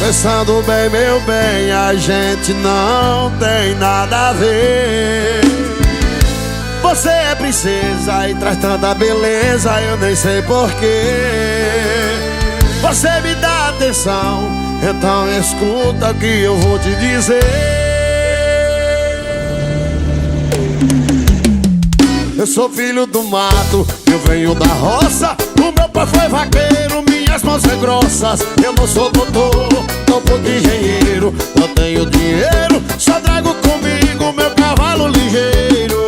Pensando bem, meu bem, a gente não tem nada a ver. Você é princesa e traz tanta beleza, eu nem sei porquê. Você me dá atenção, então escuta o que eu vou te dizer. Eu sou filho do mato, eu venho da roça. O meu pai foi vaqueiro, minhas mãos são grossas. Eu não sou doutor, não pouco engenheiro. Não tenho dinheiro, só trago comigo meu cavalo ligeiro.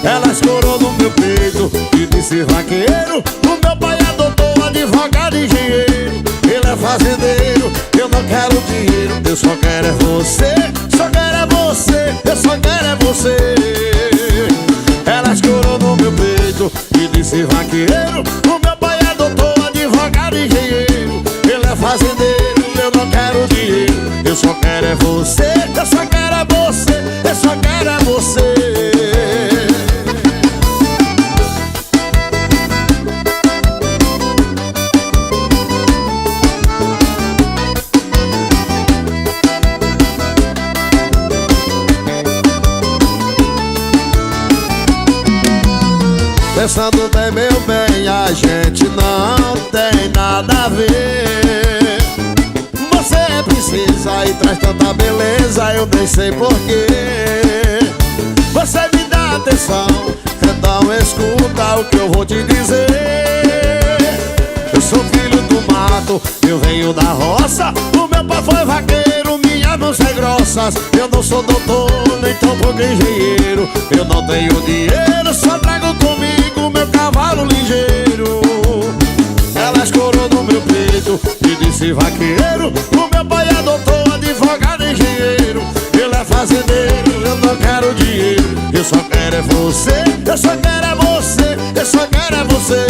Ela escorou no meu peito e disse vaqueiro. O meu pai é doutor, advogado, engenheiro. Ele é fazendeiro, eu não quero dinheiro. Eu só quero é você, só quero é você, eu só quero é você. Ela escorou no meu peito e disse vaqueiro. O meu pai é doutor, advogado, engenheiro. Ele é fazendeiro, eu não quero dinheiro. Eu só quero é você, eu só quero é você, eu só quero é você. Pensando bem, meu bem, a gente não tem nada a ver. Você é princesa e traz tanta beleza, eu nem sei porquê. Você me dá atenção, então escuta o que eu vou te dizer. Eu sou filho do mato, eu venho da roça. O meu pai foi vaqueiro, minhas mãos são grossas. Eu não sou doutor, nem tão pouco engenheiro. Eu não tenho dinheiro, só trago comigo meu cavalo ligeiro. Ela escorou no meu peito e disse vaqueiro. O meu pai é doutor, advogado, engenheiro. Ele é fazendeiro, eu não quero dinheiro. Eu só quero é você, eu só quero é você, eu só quero é você.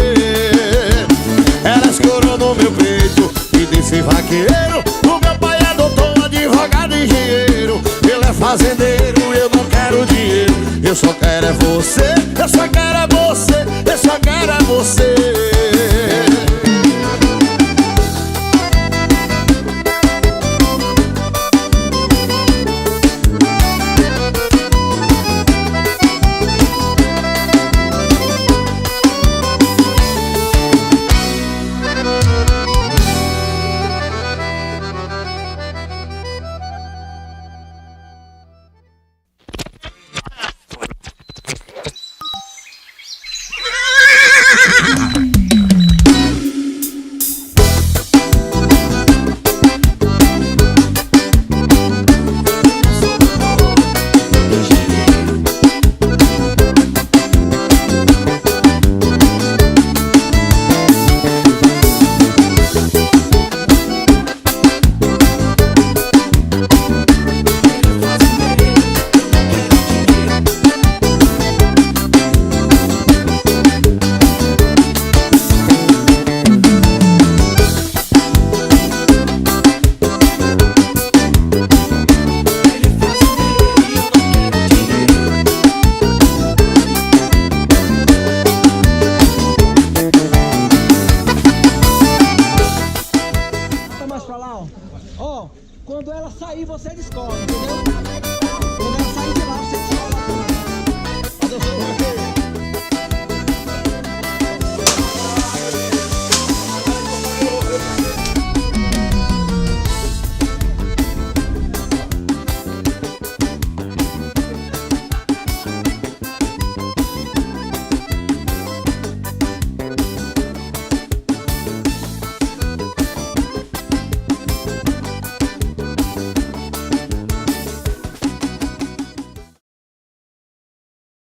Ela escorou no meu peito e disse vaqueiro. O meu pai é doutor, advogado, engenheiro. Ele é fazendeiro, eu não quero dinheiro. Eu só quero é você, eu só quero é você, eu só quero é você. Ó, quando ela sair, você descobre, entendeu? Quando ela sair de lá, você descobre. Mas eu sou vaqueiro.